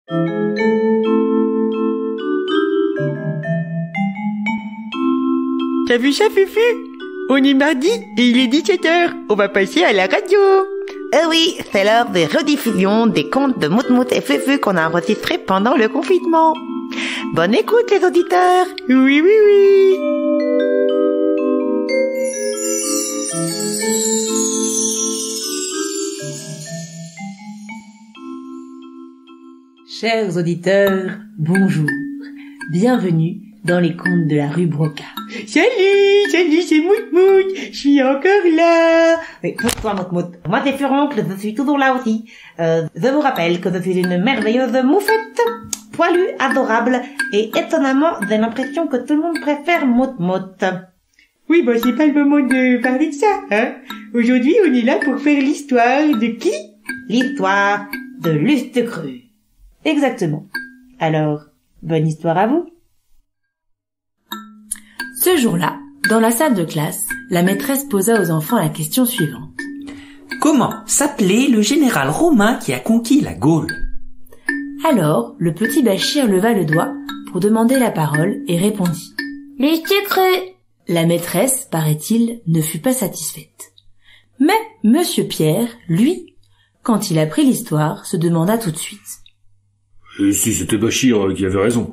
T'as vu ça, Fufu? On est mardi et il est 17h. On va passer à la radio. Oui, c'est l'heure des rediffusions des contes de Moutmout et Fufu qu'on a enregistrés pendant le confinement. Bonne écoute, les auditeurs. Oui, oui, oui. Chers auditeurs, bonjour. Bienvenue dans les contes de la rue Broca. Salut, c'est Moutmout. Je suis encore là. Oui, toi, Moutmout. Moi, c'est Furoncle, je suis toujours là aussi. Je vous rappelle que je suis une merveilleuse moufette, poilue, adorable, et étonnamment, j'ai l'impression que tout le monde préfère Moutmout. Oui, bon, c'est pas le moment de parler de ça, hein. Aujourd'hui, on est là pour faire l'histoire de qui? L'histoire de Lustre-Cru. Exactement. Alors, bonne histoire à vous. Ce jour-là, dans la salle de classe, la maîtresse posa aux enfants la question suivante. Comment s'appelait le général romain qui a conquis la Gaule? Alors, le petit Bachir leva le doigt pour demander la parole et répondit. Lustre-Cru. La maîtresse, paraît-il, ne fut pas satisfaite. Mais Monsieur Pierre, lui, quand il apprit l'histoire, se demanda tout de suite. Et si c'était Bachir qui avait raison.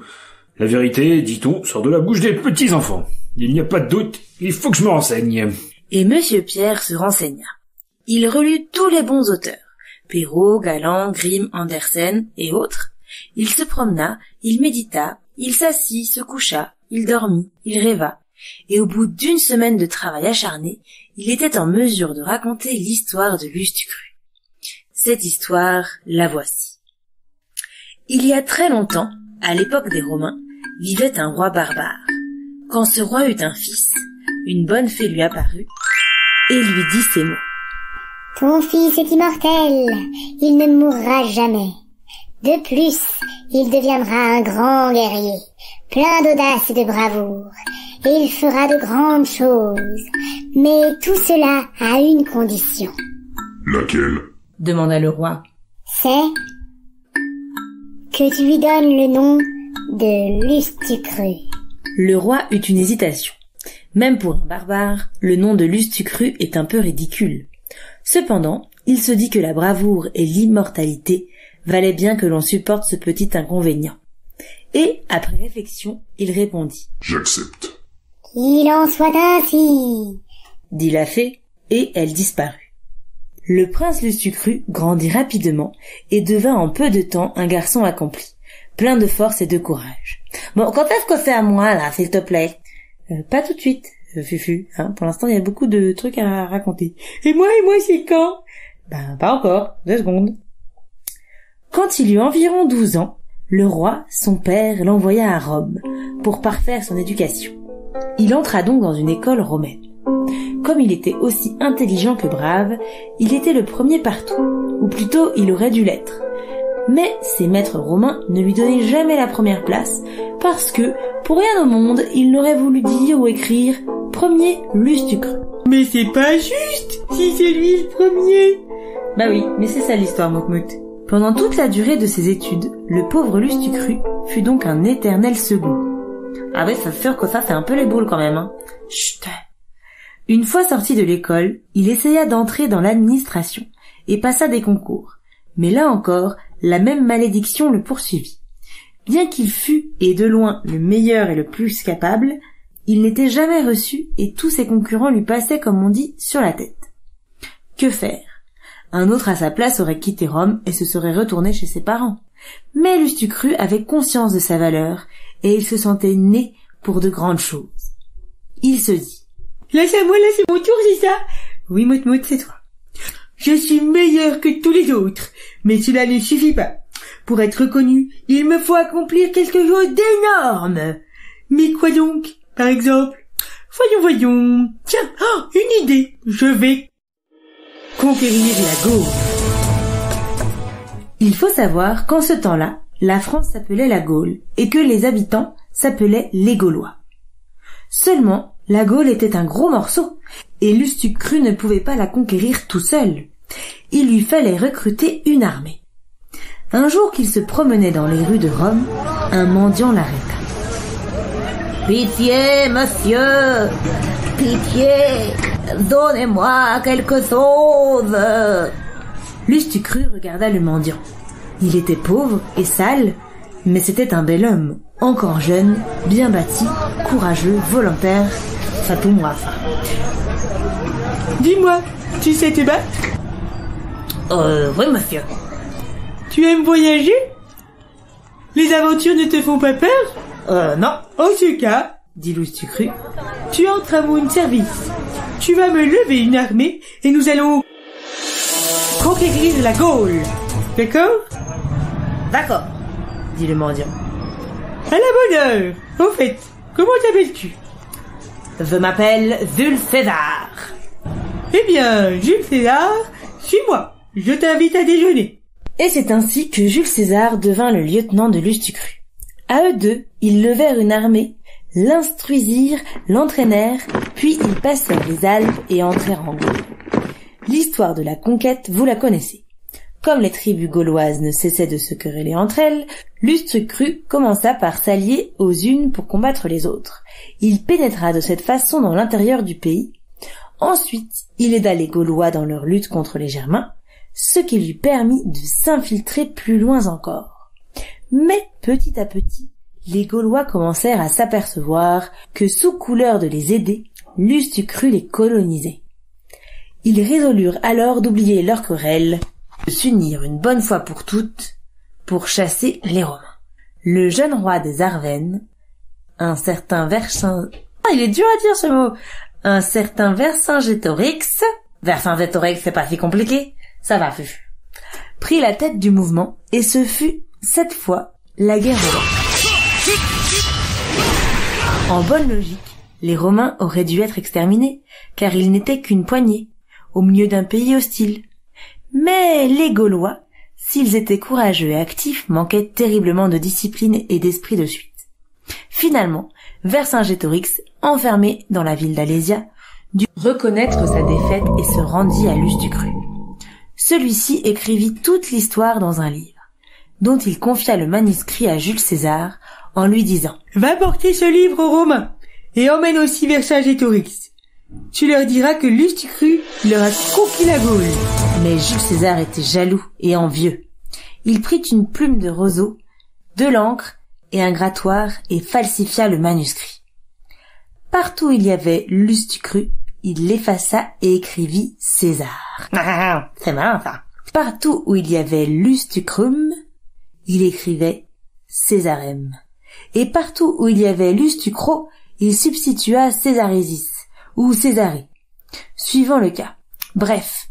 La vérité, dit-on, sort de la bouche des petits-enfants. Il n'y a pas de doute, il faut que je me renseigne. Et Monsieur Pierre se renseigna. Il relut tous les bons auteurs, Perrault, Galland, Grimm, Andersen et autres. Il se promena, il médita, il s'assit, se coucha, il dormit, il rêva. Et au bout d'une semaine de travail acharné, il était en mesure de raconter l'histoire de Lustre-Cru. Cette histoire, la voici. Il y a très longtemps, à l'époque des Romains, vivait un roi barbare. Quand ce roi eut un fils, une bonne fée lui apparut et lui dit ces mots. « Ton fils est immortel, il ne mourra jamais. De plus, il deviendra un grand guerrier, plein d'audace et de bravoure, et il fera de grandes choses. Mais tout cela a une condition. »« Laquelle ?» demanda le roi. « C'est que tu lui donnes le nom de Lustre-Cru. » Le roi eut une hésitation. Même pour un barbare, le nom de Lustre-Cru est un peu ridicule. Cependant, il se dit que la bravoure et l'immortalité valaient bien que l'on supporte ce petit inconvénient. Et, après réflexion, il répondit. « J'accepte. »« Il en soit ainsi, » dit la fée, et elle disparut. Le prince Lustre-Cru grandit rapidement et devint en peu de temps un garçon accompli, plein de force et de courage. Bon, quand est-ce que c'est à moi, là, s'il te plaît? Pas tout de suite, Fufu, hein. Pour l'instant, il y a beaucoup de trucs à raconter. Et moi, c'est quand? Ben, pas encore, 2 secondes. Quand il eut environ 12 ans, le roi, son père, l'envoya à Rome pour parfaire son éducation. Il entra donc dans une école romaine. Comme il était aussi intelligent que brave, il était le premier partout, ou plutôt il aurait dû l'être. Mais ses maîtres romains ne lui donnaient jamais la première place, parce que, pour rien au monde, il n'aurait voulu dire ou écrire « premier Lustre-Cru ». Mais c'est pas juste, si c'est lui le premier. Bah oui, mais c'est ça l'histoire, Moutmout. Pendant toute la durée de ses études, le pauvre Lustre-Cru fut donc un éternel second. Ah ouais, c'est sûr que ça fait un peu les boules quand même, hein. Chut. Une fois sorti de l'école, il essaya d'entrer dans l'administration et passa des concours. Mais là encore, la même malédiction le poursuivit. Bien qu'il fût, et de loin, le meilleur et le plus capable, il n'était jamais reçu et tous ses concurrents lui passaient, comme on dit, sur la tête. Que faire? Un autre à sa place aurait quitté Rome et se serait retourné chez ses parents. Mais Lustre-Cru avait conscience de sa valeur et il se sentait né pour de grandes choses. Il se dit. Là, c'est à moi, là, c'est mon tour, c'est ça? Oui, Moutmout, c'est toi. Je suis meilleur que tous les autres, mais cela ne suffit pas. Pour être reconnu, il me faut accomplir quelque chose d'énorme. Mais quoi donc, par exemple? Voyons. Tiens, une idée. Je vais conquérir la Gaule. Il faut savoir qu'en ce temps-là, la France s'appelait la Gaule et que les habitants s'appelaient les Gaulois. Seulement, la Gaule était un gros morceau et Lustre-Cru ne pouvait pas la conquérir tout seul. Il lui fallait recruter une armée. Un jour qu'il se promenait dans les rues de Rome, un mendiant l'arrêta. « Pitié, monsieur! Pitié! Donnez-moi quelque chose !» Lustucru regarda le mendiant. Il était pauvre et sale, mais c'était un bel homme, encore jeune, bien bâti, courageux, volontaire. Ça pour moi, ça. Dis-moi, tu sais te battre? Oui, monsieur. Tu aimes voyager? Les aventures ne te font pas peur? Non. En ce cas, dit Lustucru, tu entres à mon service. Tu vas me lever une armée et nous allons conquérir la Gaule. D'accord? D'accord, dit le mendiant. À la bonne heure. Au fait, comment t'appelles-tu? Je m'appelle Jules César. Eh bien, Jules César, suis-moi. Je t'invite à déjeuner. Et c'est ainsi que Jules César devint le lieutenant de Lustucru. À eux deux, ils levèrent une armée, l'instruisirent, l'entraînèrent, puis ils passèrent les Alpes et entrèrent en Gaule. L'histoire de la conquête, vous la connaissez. Comme les tribus gauloises ne cessaient de se quereller entre elles, Lustucru commença par s'allier aux unes pour combattre les autres. Il pénétra de cette façon dans l'intérieur du pays. Ensuite, il aida les Gaulois dans leur lutte contre les Germains, ce qui lui permit de s'infiltrer plus loin encore. Mais petit à petit, les Gaulois commencèrent à s'apercevoir que sous couleur de les aider, Lustucru les colonisait. Ils résolurent alors d'oublier leur querelle, de s'unir une bonne fois pour toutes pour chasser les Romains. Le jeune roi des Arvennes, un certain il est dur à dire ce mot, un certain Vercingétorix, c'est pas si compliqué, ça va, Fufu, prit la tête du mouvement et ce fut, cette fois, la guerre aux Romains. En bonne logique, les Romains auraient dû être exterminés, car ils n'étaient qu'une poignée, au milieu d'un pays hostile. Mais les Gaulois, s'ils étaient courageux et actifs, manquaient terriblement de discipline et d'esprit de suite. Finalement, Vercingétorix, enfermé dans la ville d'Alésia, dut reconnaître sa défaite et se rendit à Lustucru. Celui-ci écrivit toute l'histoire dans un livre, dont il confia le manuscrit à Jules César en lui disant « Va porter ce livre aux Romains et emmène aussi Vercingétorix. Tu leur diras que Lustucru leur a conquis la Gaule. » Mais Jules César était jaloux et envieux. Il prit une plume de roseau, de l'encre et un grattoir et falsifia le manuscrit. Partout où il y avait Lustucru, il l'effaça et écrivit César. C'est malin ça. Partout où il y avait Lustucrum, il écrivait Césarem. Et partout où il y avait Lustucro, il substitua Césarésis ou Césarée, suivant le cas. Bref,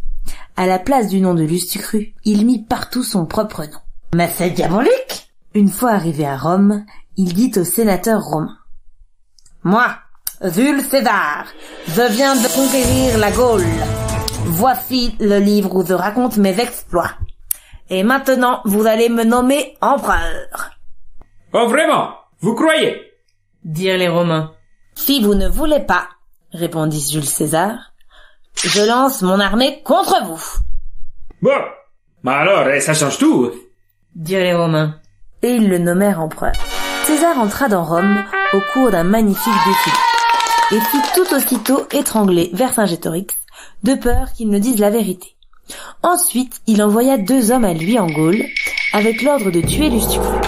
à la place du nom de Lustucru, il mit partout son propre nom. Mais c'est diabolique! Une fois arrivé à Rome, il dit au sénateur romain: Moi, Jules César, je viens de conquérir la Gaule. Voici le livre où je raconte mes exploits. Et maintenant, vous allez me nommer empereur. Oh vraiment? Vous croyez? Dirent les Romains. Si vous ne voulez pas, répondit Jules César, je lance mon armée contre vous. Bon, mais alors, ça change tout. Dirent les Romains. Et ils le nommèrent empereur. César entra dans Rome au cours d'un magnifique défilé, et fut tout aussitôt étranglé Vercingétorix, de peur qu'il ne dise la vérité. Ensuite, il envoya 2 hommes à lui en Gaule, avec l'ordre de tuer Lustucru.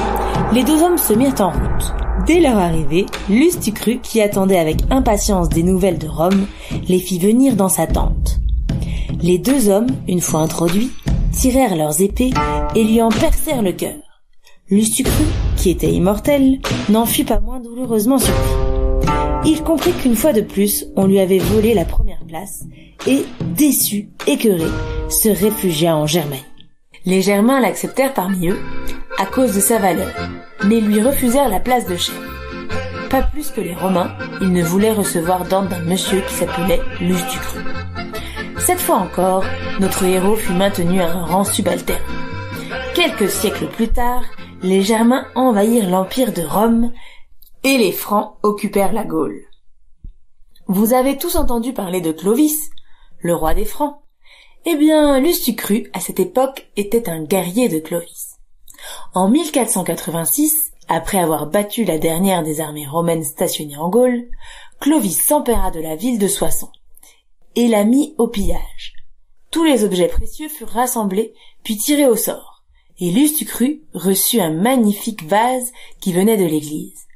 Les 2 hommes se mirent en route. Dès leur arrivée, Lustucru, qui attendait avec impatience des nouvelles de Rome, les fit venir dans sa tente. Les 2 hommes, une fois introduits, tirèrent leurs épées et lui en percèrent le cœur. Lustucru, qui était immortel, n'en fut pas moins douloureusement surpris. Il comprit qu'une fois de plus, on lui avait volé la première place et, déçu, écœuré, se réfugia en Germanie. Les Germains l'acceptèrent parmi eux, à cause de sa valeur, mais lui refusèrent la place de chef. Pas plus que les Romains, ils ne voulaient recevoir d'ordre d'un monsieur qui s'appelait Lustucru. Cette fois encore, notre héros fut maintenu à un rang subalterne. Quelques siècles plus tard, les Germains envahirent l'empire de Rome et les Francs occupèrent la Gaule. Vous avez tous entendu parler de Clovis, le roi des Francs. Eh bien, Lustucru, à cette époque, était un guerrier de Clovis. En 1486, après avoir battu la dernière des armées romaines stationnées en Gaule, Clovis s'empara de la ville de Soissons et la mit au pillage. Tous les objets précieux furent rassemblés puis tirés au sort, et Lustucru reçut un magnifique vase qui venait de l'église.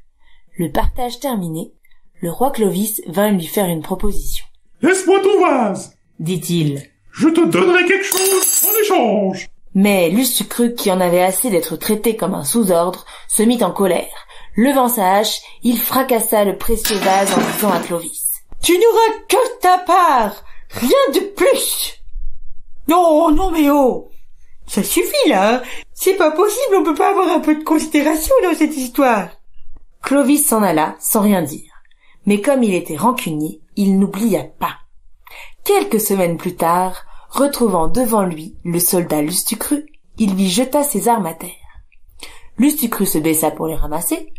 Le partage terminé, le roi Clovis vint lui faire une proposition. « Laisse-moi ton vase, dit-il. Je te donnerai quelque chose en échange. » Mais Lustucru, qui en avait assez d'être traité comme un sous-ordre, se mit en colère. Levant sa hache, il fracassa le précieux vase en disant à Clovis. « Tu n'auras que ta part, rien de plus !» Non, mais oh, ça suffit là, c'est pas possible, on peut pas avoir un peu de considération dans cette histoire. Clovis s'en alla sans rien dire, mais comme il était rancunier, il n'oublia pas. Quelques semaines plus tard, retrouvant devant lui le soldat Lustucru, il lui jeta ses armes à terre. Lustucru se baissa pour les ramasser.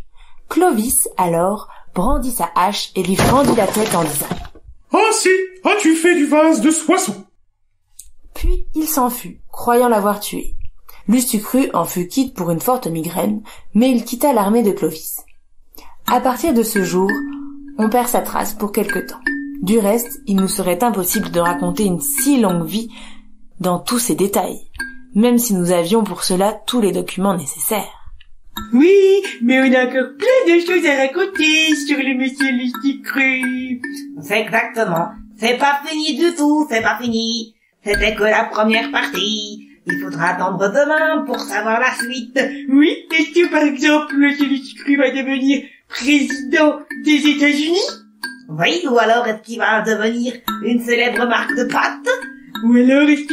Clovis, alors, brandit sa hache et lui fendit la tête en disant « Ainsi as-tu fait du vase de Soissons ?» Puis il s'enfuit, croyant l'avoir tué. Lustucru en fut quitte pour une forte migraine, mais il quitta l'armée de Clovis. À partir de ce jour, on perd sa trace pour quelque temps. Du reste, il nous serait impossible de raconter une si longue vie dans tous ses détails, même si nous avions pour cela tous les documents nécessaires. Oui, mais on a encore plein de choses à raconter sur le monsieur Lustucru. C'est exactement. C'est pas fini du tout, c'est pas fini. C'était que la première partie. Il faudra attendre demain pour savoir la suite. Oui, est-ce que par exemple monsieur Lustucru va devenir président des États-Unis? Oui, ou alors est-ce qu'il va devenir une célèbre marque de pâtes? Ou alors est-ce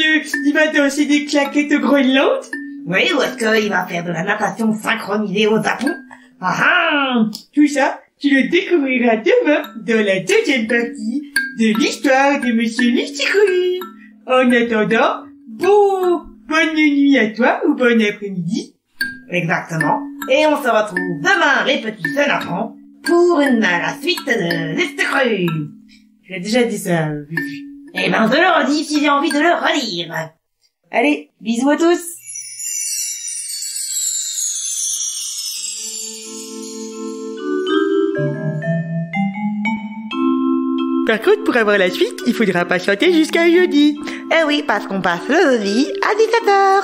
qu'il va danser des claquettes au Groenland? Oui, ou est-ce qu'il va faire de la natation synchronisée au Japon? Tout ça, tu le découvriras demain dans la deuxième partie de l'histoire de monsieur Lustucru. En attendant, bonne nuit à toi ou bon après-midi. Exactement. Et on se retrouve demain, les petits enfants, pour la suite de Lustucru. J'ai déjà dit ça. Eh ben, je le redis si j'ai envie de le relire. Allez, bisous à tous. Par contre, pour avoir la suite, il faudra patienter jusqu'à jeudi. Eh oui, parce qu'on passe le jeudi à 17h.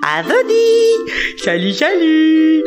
À jeudi. Salut.